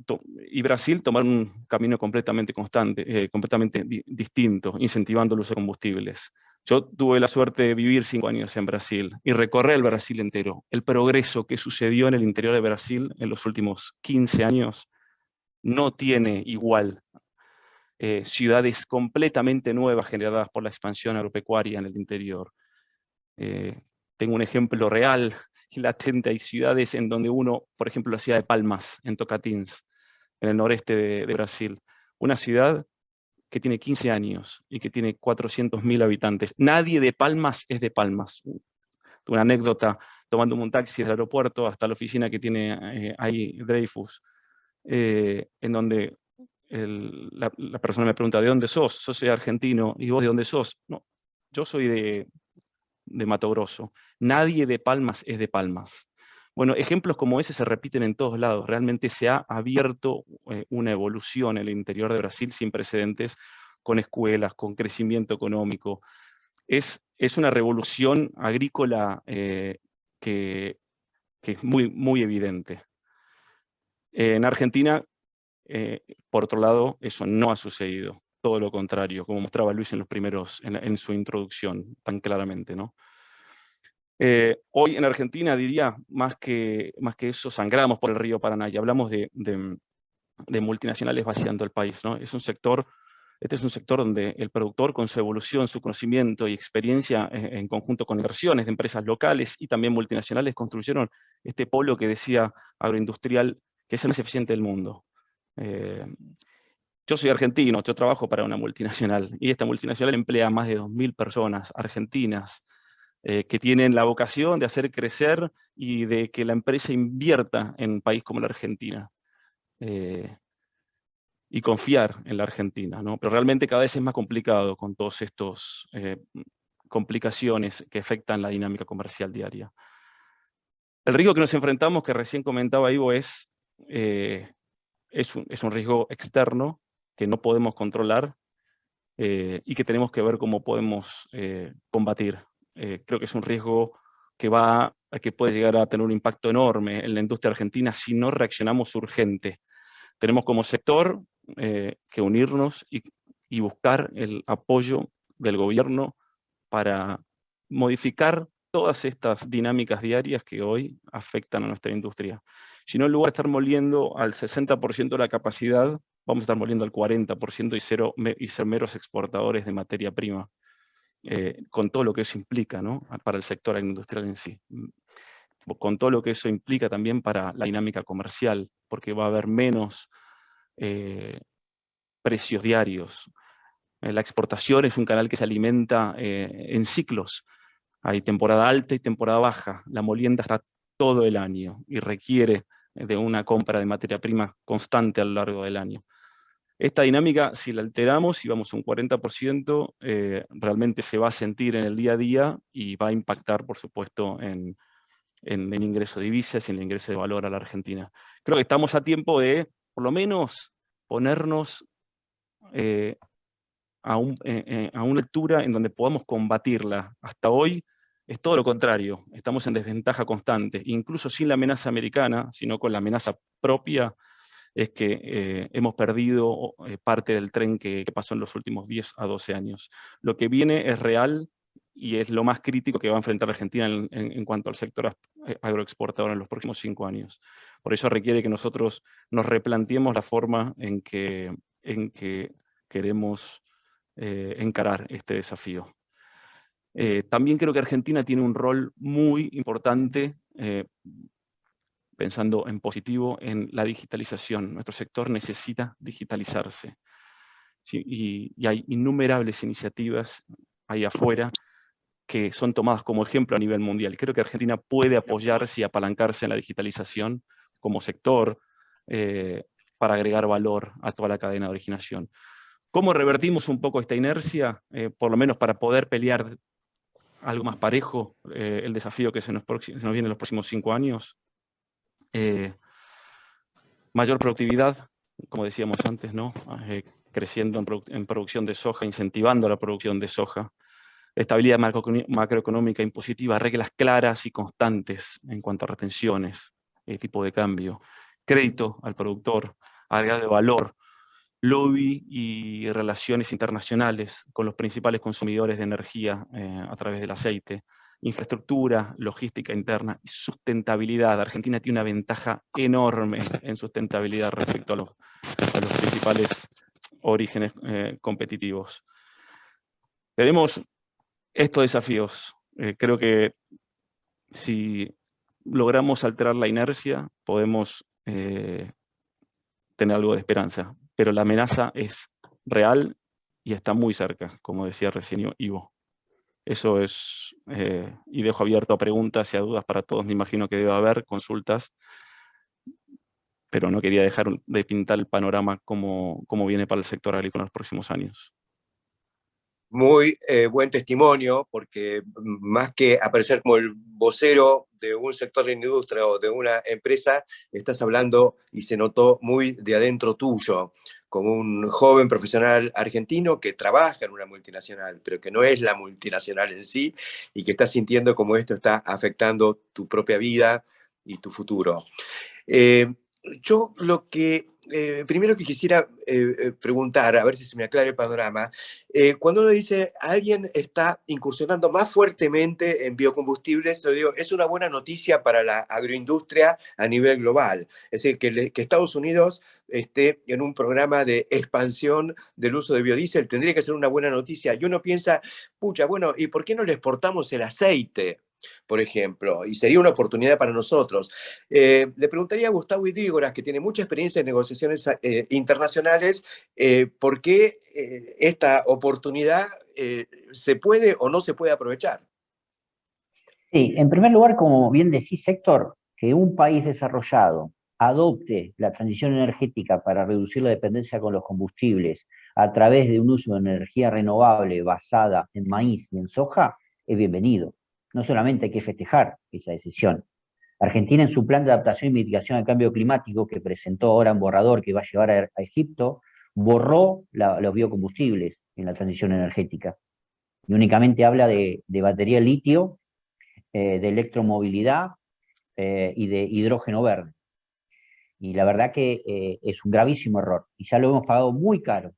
y Brasil tomaron un camino completamente distinto, incentivando el uso de combustibles. Yo tuve la suerte de vivir 5 años en Brasil y recorrer el Brasil entero. El progreso que sucedió en el interior de Brasil en los últimos 15 años no tiene igual. Ciudades completamente nuevas generadas por la expansión agropecuaria en el interior. Tengo un ejemplo real y latente. Hay ciudades en donde uno, por ejemplo, la ciudad de Palmas, en Tocantins, en el noreste de Brasil, una ciudad que tiene 15 años y que tiene 400.000 habitantes. Nadie de Palmas es de Palmas. Una anécdota, tomando un taxi del aeropuerto hasta la oficina que tiene ahí Dreyfus, en donde la persona me pregunta, ¿de dónde sos? Yo soy argentino. ¿Y vos de dónde sos? No, yo soy de Mato Grosso. Nadie de Palmas es de Palmas. Bueno, ejemplos como ese se repiten en todos lados. Realmente se ha abierto una evolución en el interior de Brasil sin precedentes, con escuelas, con crecimiento económico. Es una revolución agrícola que es muy, muy evidente. En Argentina, por otro lado, eso no ha sucedido. Todo lo contrario, como mostraba Luis en su introducción, tan claramente, ¿no? Hoy en Argentina, diría, más que eso, sangramos por el río Paraná y hablamos de multinacionales vaciando el país, ¿no? Este es un sector donde el productor, con su evolución, su conocimiento y experiencia, en conjunto con inversiones de empresas locales y también multinacionales, construyeron este polo que decía agroindustrial, que es el más eficiente del mundo. Yo soy argentino, yo trabajo para una multinacional, y esta multinacional emplea a más de 2.000 personas argentinas, que tienen la vocación de hacer crecer y de que la empresa invierta en un país como la Argentina. Y confiar en la Argentina, ¿no? Pero realmente cada vez es más complicado con todas estas complicaciones que afectan la dinámica comercial diaria. El riesgo que nos enfrentamos, que recién comentaba Ivo, es un riesgo externo que no podemos controlar y que tenemos que ver cómo podemos combatir. Creo que es un riesgo que puede llegar a tener un impacto enorme en la industria argentina si no reaccionamos urgente. Tenemos como sector que unirnos y buscar el apoyo del gobierno para modificar todas estas dinámicas diarias que hoy afectan a nuestra industria. Si no, en lugar de estar moliendo al 60% de la capacidad, vamos a estar moliendo al 40% y ser meros exportadores de materia prima, con todo lo que eso implica, ¿no?, para el sector agroindustrial en sí. Con todo lo que eso implica también para la dinámica comercial, porque va a haber menos precios diarios. La exportación es un canal que se alimenta en ciclos. Hay temporada alta y temporada baja. La molienda está todo el año y requiere de una compra de materia prima constante a lo largo del año. Esta dinámica, si la alteramos y vamos a un 40%, realmente se va a sentir en el día a día y va a impactar, por supuesto, en el ingreso de divisas y en el ingreso de valor a la Argentina. Creo que estamos a tiempo de, por lo menos, ponernos a una altura en donde podamos combatirla. Hasta hoy es todo lo contrario, estamos en desventaja constante, incluso sin la amenaza americana, sino con la amenaza propia, es que hemos perdido parte del tren que pasó en los últimos 10 a 12 años. Lo que viene es real y es lo más crítico que va a enfrentar Argentina en cuanto al sector agroexportador en los próximos 5 años. Por eso requiere que nosotros nos replanteemos la forma en que queremos encarar este desafío. También creo que Argentina tiene un rol muy importante, pensando en positivo, en la digitalización. Nuestro sector necesita digitalizarse. ¿Sí? Y hay innumerables iniciativas ahí afuera que son tomadas como ejemplo a nivel mundial. Creo que Argentina puede apoyarse y apalancarse en la digitalización como sector para agregar valor a toda la cadena de originación. ¿Cómo revertimos un poco esta inercia? Por lo menos para poder pelear algo más parejo el desafío que se nos viene en los próximos 5 años. Mayor productividad, como decíamos antes, ¿no? Creciendo en producción de soja, incentivando la producción de soja. Estabilidad macroeconómica impositiva, reglas claras y constantes en cuanto a retenciones, tipo de cambio. Crédito al productor, agregado de valor. Lobby y relaciones internacionales con los principales consumidores de energía a través del aceite, infraestructura, logística interna y sustentabilidad. Argentina tiene una ventaja enorme en sustentabilidad respecto a los principales orígenes competitivos. Tenemos estos desafíos. Creo que si logramos alterar la inercia, podemos tener algo de esperanza. Pero la amenaza es real y está muy cerca, como decía recién Ivo. Eso es, y dejo abierto a preguntas y a dudas para todos, me imagino que debe haber consultas, pero no quería dejar de pintar el panorama como viene para el sector agrícola en los próximos años. Muy buen testimonio, porque más que aparecer como el vocero de un sector de la industria o de una empresa, estás hablando, y se notó muy de adentro tuyo, como un joven profesional argentino que trabaja en una multinacional, pero que no es la multinacional en sí, y que está sintiendo cómo esto está afectando tu propia vida y tu futuro. Yo lo que primero que quisiera preguntar, a ver si se me aclara el panorama, cuando uno dice alguien está incursionando más fuertemente en biocombustibles, yo digo, es una buena noticia para la agroindustria a nivel global. Es decir, que Estados Unidos esté en un programa de expansión del uso de biodiesel tendría que ser una buena noticia. Y uno piensa, pucha, bueno, ¿y por qué no le exportamos el aceite, por ejemplo? Y sería una oportunidad para nosotros. Le preguntaría a Gustavo Idígoras, que tiene mucha experiencia en negociaciones internacionales, ¿por qué esta oportunidad se puede o no se puede aprovechar? Sí, en primer lugar, como bien decís, Héctor, que un país desarrollado adopte la transición energética para reducir la dependencia con los combustibles a través de un uso de energía renovable basada en maíz y en soja, es bienvenido. No solamente hay que festejar esa decisión. Argentina, en su plan de adaptación y mitigación al cambio climático, que presentó ahora en borrador que va a llevar a Egipto, borró los biocombustibles en la transición energética. Y únicamente habla de batería de litio, de electromovilidad y de hidrógeno verde. Y la verdad que es un gravísimo error, y ya lo hemos pagado muy caro.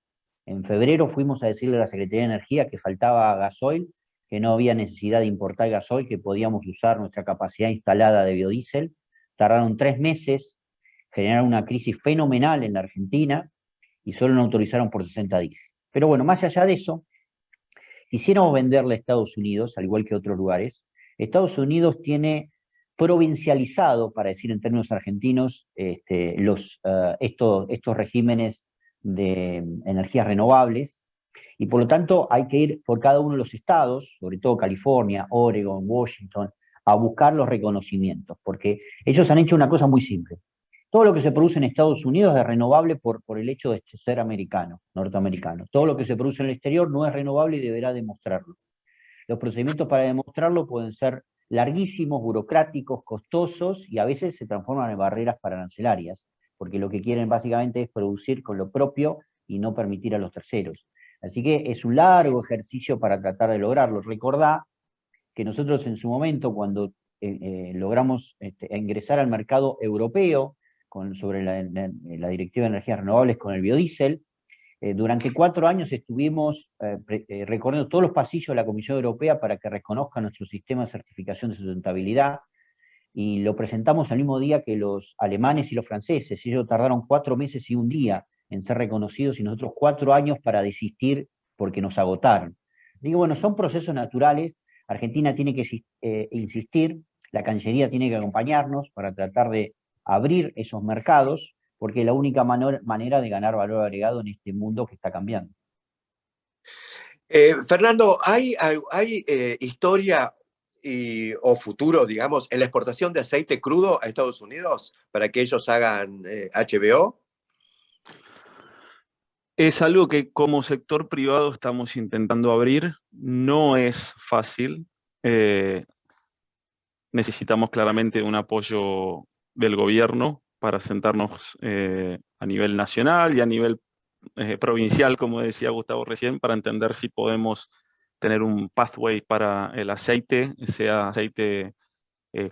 En febrero fuimos a decirle a la Secretaría de Energía que faltaba gasoil, que no había necesidad de importar gasoil, que podíamos usar nuestra capacidad instalada de biodiesel. Tardaron 3 meses, generaron una crisis fenomenal en la Argentina, y solo nos autorizaron por 60 días. Pero bueno, más allá de eso, quisiéramos venderle a Estados Unidos, al igual que otros lugares. Estados Unidos tiene provincializado, para decir en términos argentinos, estos regímenes de energías renovables, y por lo tanto hay que ir por cada uno de los estados, sobre todo California, Oregon, Washington, a buscar los reconocimientos, porque ellos han hecho una cosa muy simple. Todo lo que se produce en Estados Unidos es renovable por el hecho de ser americano, norteamericano. Todo lo que se produce en el exterior no es renovable y deberá demostrarlo. Los procedimientos para demostrarlo pueden ser larguísimos, burocráticos, costosos, y a veces se transforman en barreras arancelarias, porque lo que quieren básicamente es producir con lo propio y no permitir a los terceros. Así que es un largo ejercicio para tratar de lograrlo. Recordá que nosotros en su momento, cuando logramos ingresar al mercado europeo sobre la Directiva de Energías Renovables con el biodiesel, durante 4 años estuvimos recorriendo todos los pasillos de la Comisión Europea para que reconozca nuestro sistema de certificación de sustentabilidad, y lo presentamos al mismo día que los alemanes y los franceses. Ellos tardaron 4 meses y 1 día en ser reconocidos, y nosotros 4 años para desistir porque nos agotaron. Digo, bueno, son procesos naturales. Argentina tiene que insistir, la Cancillería tiene que acompañarnos para tratar de abrir esos mercados, porque es la única manera de ganar valor agregado en este mundo que está cambiando. Fernando, ¿hay historia o futuro, digamos, en la exportación de aceite crudo a Estados Unidos para que ellos hagan HBO? Es algo que como sector privado estamos intentando abrir. No es fácil. Necesitamos claramente un apoyo del gobierno para sentarnos a nivel nacional y a nivel provincial, como decía Gustavo recién, para entender si podemos tener un pathway para el aceite, sea aceite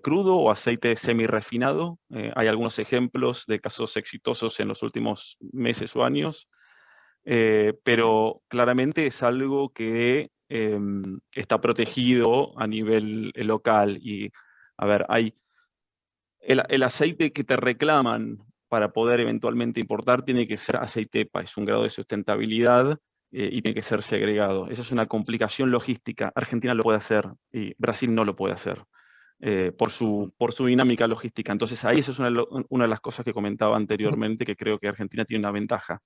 crudo o aceite semi-refinado. Hay algunos ejemplos de casos exitosos en los últimos meses o años, pero claramente es algo que está protegido a nivel local. Y, a ver, hay el aceite que te reclaman para poder eventualmente importar tiene que ser aceite EPA, es un grado de sustentabilidad y tiene que ser segregado. Eso es una complicación logística. Argentina lo puede hacer y Brasil no lo puede hacer por su dinámica logística. Entonces ahí eso es una de las cosas que comentaba anteriormente, que creo que Argentina tiene una ventaja.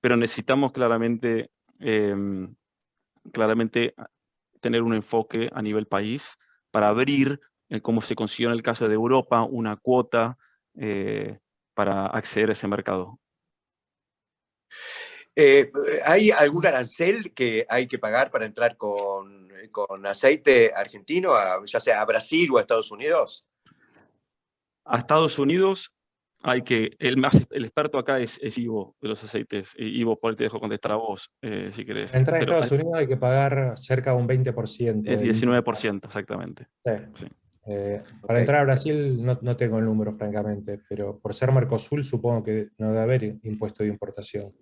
Pero necesitamos claramente tener un enfoque a nivel país para abrir, como se consiguió en el caso de Europa, una cuota para acceder a ese mercado. ¿Hay algún arancel que hay que pagar para entrar con aceite argentino, ya sea a Brasil o a Estados Unidos? A Estados Unidos hay que, el experto acá es Ivo de los aceites. Ivo, por ahí te dejo contestar a vos, si querés. Para entrar a Estados Unidos hay que pagar cerca de un 20%. Es 19%, exactamente. Sí. Sí. Para entrar a Brasil no tengo el número, francamente, pero por ser Mercosur supongo que no debe haber impuesto de importación.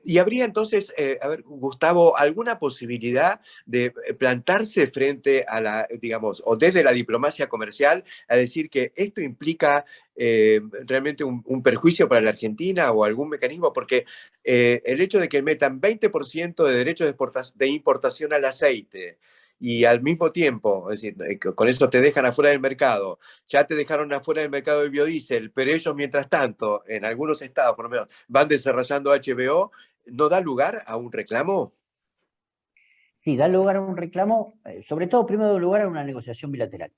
¿Y habría entonces, a ver, Gustavo, alguna posibilidad de plantarse frente a la, digamos, o desde la diplomacia comercial, a decir que esto implica realmente un perjuicio para la Argentina o algún mecanismo? Porque el hecho de que metan 20% de derechos de importación al aceite, y al mismo tiempo, es decir, con eso te dejan afuera del mercado, ya te dejaron afuera del mercado del biodiesel, pero ellos mientras tanto, en algunos estados por lo menos, van desarrollando HBO, ¿no da lugar a un reclamo? Sí, da lugar a un reclamo, sobre todo primero da lugar a una negociación bilateral.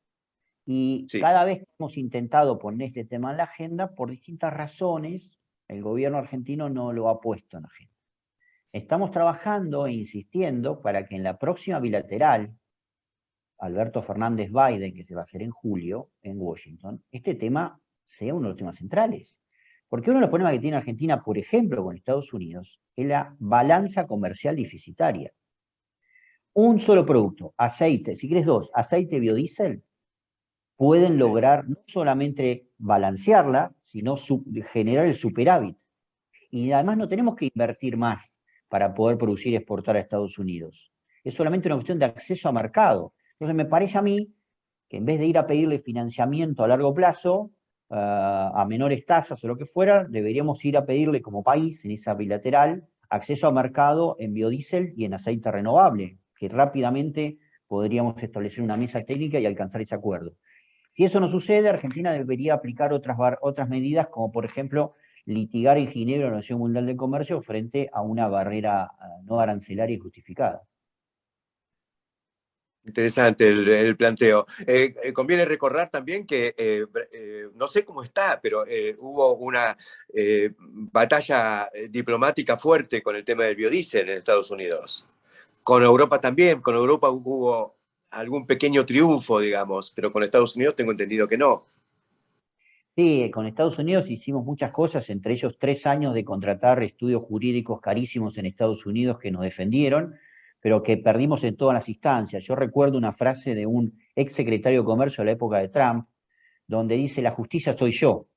Y Sí. cada vez que hemos intentado poner este tema en la agenda, por distintas razones, el gobierno argentino no lo ha puesto en la agenda. Estamos trabajando e insistiendo para que en la próxima bilateral, Alberto Fernández Biden, que se va a hacer en julio en Washington, este tema sea uno de los temas centrales. Porque uno de los problemas que tiene Argentina, por ejemplo, con Estados Unidos, es la balanza comercial deficitaria. Un solo producto, aceite, si querés dos, aceite biodiesel, pueden lograr no solamente balancearla, sino generar el superávit. Y además no tenemos que invertir más para poder producir y exportar a Estados Unidos. Es solamente una cuestión de acceso a mercado. Entonces me parece a mí que en vez de ir a pedirle financiamiento a largo plazo, a menores tasas o lo que fuera, deberíamos ir a pedirle como país, en esa bilateral, acceso a mercado en biodiesel y en aceite renovable, que rápidamente podríamos establecer una mesa técnica y alcanzar ese acuerdo. Si eso no sucede, Argentina debería aplicar otras medidas, como por ejemplo litigar en Ginebra la Organización Mundial del Comercio frente a una barrera no arancelaria y justificada. Interesante el planteo. Conviene recordar también que, no sé cómo está, pero hubo una batalla diplomática fuerte con el tema del biodiesel en Estados Unidos. Con Europa también, con Europa hubo algún pequeño triunfo, digamos, pero con Estados Unidos tengo entendido que no. Sí, con Estados Unidos hicimos muchas cosas, entre ellos 3 años de contratar estudios jurídicos carísimos en Estados Unidos que nos defendieron, pero que perdimos en todas las instancias. Yo recuerdo una frase de un ex secretario de Comercio de la época de Trump, donde dice: la justicia soy yo,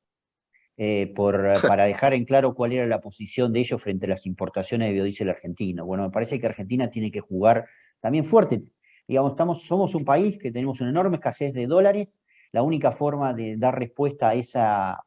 para dejar en claro cuál era la posición de ellos frente a las importaciones de biodiesel argentino. Bueno, me parece que Argentina tiene que jugar también fuerte. Digamos, somos un país que tenemos una enorme escasez de dólares. La única forma de dar respuesta a esa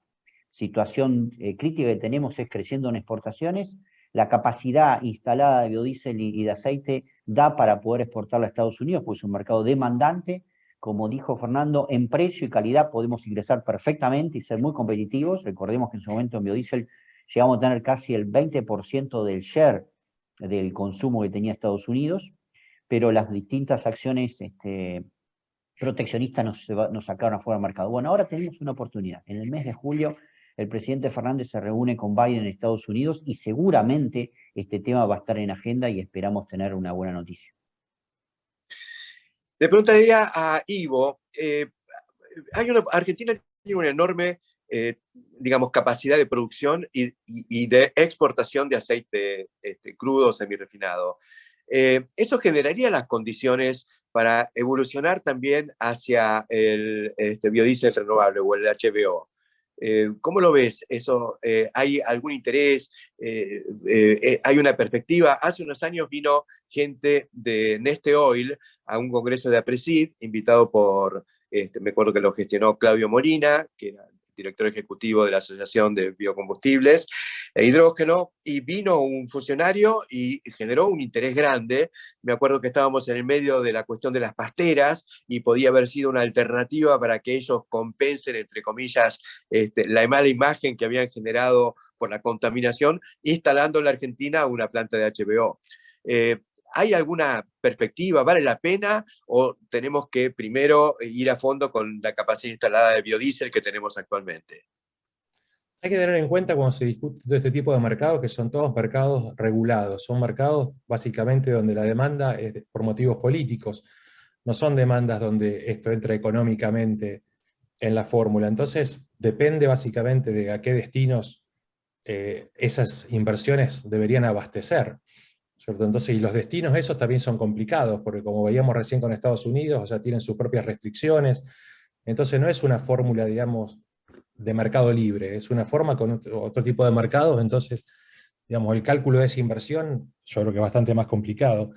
situación crítica que tenemos es creciendo en exportaciones. La capacidad instalada de biodiesel y de aceite da para poder exportarla a Estados Unidos, pues es un mercado demandante. Como dijo Fernando, en precio y calidad podemos ingresar perfectamente y ser muy competitivos. Recordemos que en su momento en biodiesel llegamos a tener casi el 20% del share del consumo que tenía Estados Unidos, pero las distintas acciones proteccionistas nos sacaron afuera del mercado. Bueno, ahora tenemos una oportunidad. En el mes de julio, el presidente Fernández se reúne con Biden en Estados Unidos y seguramente este tema va a estar en agenda y esperamos tener una buena noticia. Le preguntaría a Ivo, Argentina tiene una enorme, digamos, capacidad de producción y de exportación de aceite crudo semi-refinado. ¿Eso generaría las condiciones para evolucionar también hacia el biodiesel renovable o el HVO? ¿Cómo lo ves? ¿Eso, hay algún interés? ¿Hay una perspectiva? Hace unos años vino gente de Neste Oil a un congreso de APRESID, invitado por, me acuerdo que lo gestionó Claudio Molina, que era director ejecutivo de la Asociación de Biocombustibles e Hidrógeno, y vino un funcionario y generó un interés grande. Me acuerdo que estábamos en el medio de la cuestión de las pasteras y podía haber sido una alternativa para que ellos compensen, entre comillas, la mala imagen que habían generado por la contaminación, instalando en la Argentina una planta de HVO. ¿Hay alguna perspectiva? ¿Vale la pena? ¿O tenemos que primero ir a fondo con la capacidad instalada de biodiesel que tenemos actualmente? Hay que tener en cuenta cuando se discute todo este tipo de mercados que son todos mercados regulados. Son mercados básicamente donde la demanda es por motivos políticos. No son demandas donde esto entra económicamente en la fórmula. Entonces depende básicamente de a qué destinos esas inversiones deberían abastecer, ¿cierto? Entonces, y los destinos esos también son complicados, porque como veíamos recién con Estados Unidos, o sea, tienen sus propias restricciones. Entonces no es una fórmula, digamos, de mercado libre, es una forma con otro tipo de mercados. Entonces, digamos, el cálculo de esa inversión yo creo que es bastante más complicado.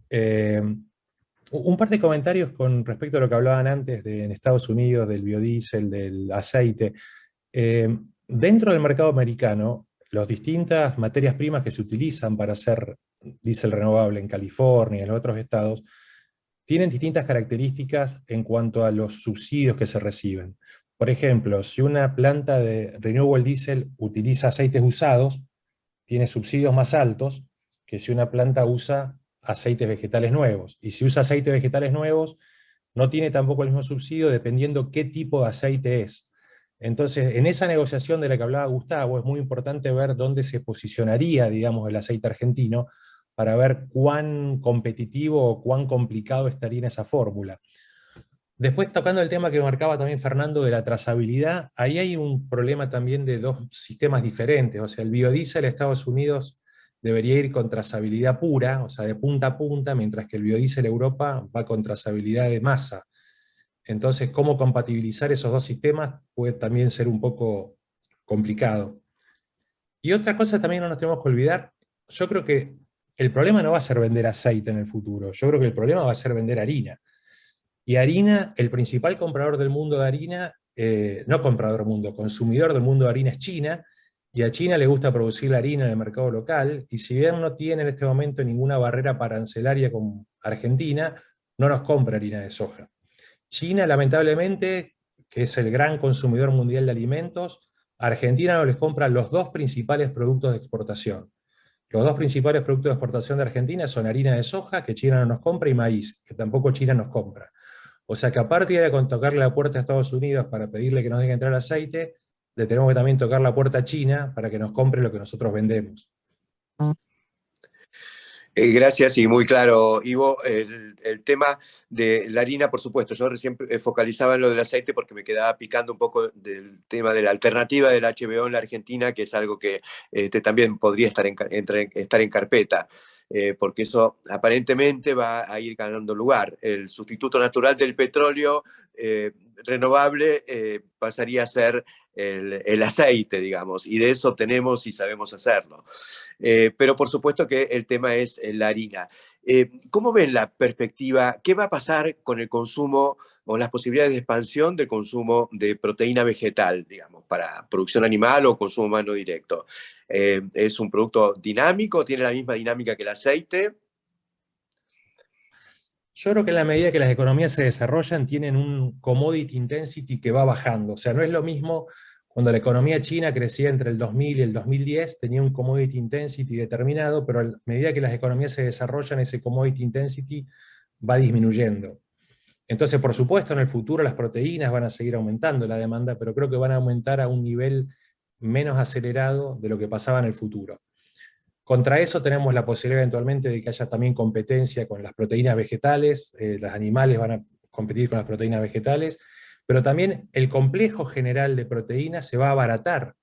Un par de comentarios con respecto a lo que hablaban antes en Estados Unidos, del biodiesel, del aceite. Dentro del mercado americano, las distintas materias primas que se utilizan para hacer diésel renovable en California y en los otros estados, tienen distintas características en cuanto a los subsidios que se reciben. Por ejemplo, si una planta de renewable diesel utiliza aceites usados, tiene subsidios más altos que si una planta usa aceites vegetales nuevos. Y si usa aceites vegetales nuevos, no tiene tampoco el mismo subsidio dependiendo qué tipo de aceite es. Entonces, en esa negociación de la que hablaba Gustavo, es muy importante ver dónde se posicionaría, digamos, el aceite argentino, para ver cuán competitivo o cuán complicado estaría en esa fórmula. Después, tocando el tema que marcaba también Fernando de la trazabilidad, ahí hay un problema también de dos sistemas diferentes. O sea, el biodiesel de Estados Unidos debería ir con trazabilidad pura, o sea, de punta a punta, mientras que el biodiesel Europa va con trazabilidad de masa. Entonces, cómo compatibilizar esos dos sistemas puede también ser un poco complicado. Y otra cosa también no nos tenemos que olvidar, yo creo que el problema no va a ser vender aceite en el futuro, yo creo que el problema va a ser vender harina. Y harina, el principal comprador del mundo de harina, no comprador del mundo, consumidor del mundo de harina es China, y a China le gusta producir la harina en el mercado local, y si bien no tiene en este momento ninguna barrera arancelaria con Argentina, no nos compra harina de soja. China, lamentablemente, que es el gran consumidor mundial de alimentos, a Argentina no les compra los dos principales productos de exportación. Los dos principales productos de exportación de Argentina son harina de soja, que China no nos compra, y maíz, que tampoco China nos compra. O sea que aparte de con tocarle la puerta a Estados Unidos para pedirle que nos deje entrar aceite, le tenemos que también tocar la puerta a China para que nos compre lo que nosotros vendemos. Gracias y muy claro, Ivo. El tema de la harina, por supuesto, yo recién focalizaba en lo del aceite porque me quedaba picando un poco del tema de la alternativa del HBO en la Argentina, que es algo que también podría estar en carpeta, porque eso aparentemente va a ir ganando lugar. El sustituto natural del petróleo renovable pasaría a ser el aceite, digamos, y de eso tenemos y sabemos hacerlo. Pero por supuesto que el tema es la harina. ¿Cómo ven la perspectiva? ¿Qué va a pasar con el consumo o las posibilidades de expansión del consumo de proteína vegetal, digamos, para producción animal o consumo humano directo? ¿Es un producto dinámico? ¿Tiene la misma dinámica que el aceite? Yo creo que en la medida que las economías se desarrollan, tienen un commodity intensity que va bajando. O sea, no es lo mismo cuando la economía china crecía entre el 2000 y el 2010, tenía un commodity intensity determinado, pero a medida que las economías se desarrollan, ese commodity intensity va disminuyendo. Entonces, por supuesto, en el futuro las proteínas van a seguir aumentando la demanda, pero creo que van a aumentar a un nivel menos acelerado de lo que pasaba en el futuro. Contra eso tenemos la posibilidad eventualmente de que haya también competencia con las proteínas vegetales, los animales van a competir con las proteínas vegetales, pero también el complejo general de proteínas se va a abaratar,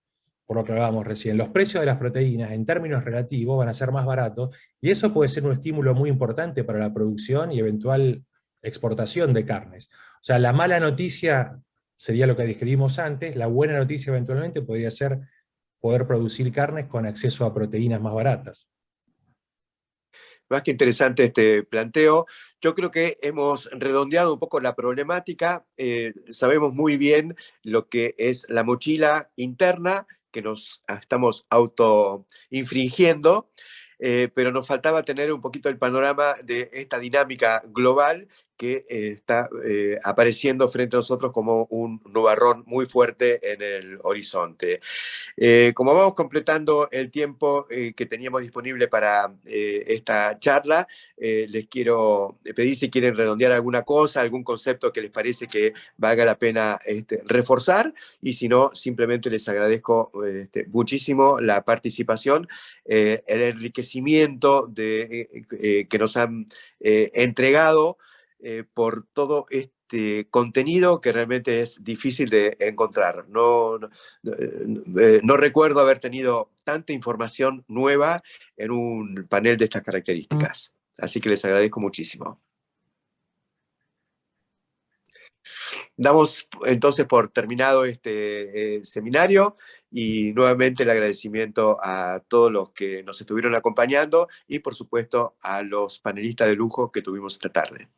por lo que hablábamos recién. Los precios de las proteínas en términos relativos van a ser más baratos, y eso puede ser un estímulo muy importante para la producción y eventual exportación de carnes. O sea, la mala noticia sería lo que describimos antes, la buena noticia eventualmente podría ser poder producir carnes con acceso a proteínas más baratas. Más que interesante este planteo. Yo creo que hemos redondeado un poco la problemática. Sabemos muy bien lo que es la mochila interna que nos estamos autoinfringiendo, pero nos faltaba tener un poquito el panorama de esta dinámica global que está apareciendo frente a nosotros como un nubarrón muy fuerte en el horizonte. Como vamos completando el tiempo que teníamos disponible para esta charla, les quiero pedir si quieren redondear alguna cosa, algún concepto que les parece que valga la pena reforzar, y si no, simplemente les agradezco muchísimo la participación, el enriquecimiento que nos han entregado por todo contenido que realmente es difícil de encontrar. No recuerdo haber tenido tanta información nueva en un panel de estas características. Así que les agradezco muchísimo. Damos entonces por terminado este seminario, y nuevamente el agradecimiento a todos los que nos estuvieron acompañando y por supuesto a los panelistas de lujo que tuvimos esta tarde.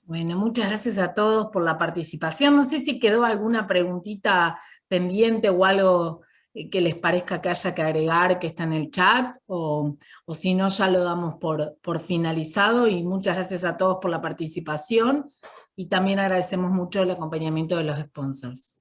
Bueno, muchas gracias a todos por la participación. No sé si quedó alguna preguntita pendiente o algo que les parezca que haya que agregar, que está en el chat, o si no, ya lo damos por finalizado. Y muchas gracias a todos por la participación, y también agradecemos mucho el acompañamiento de los sponsors.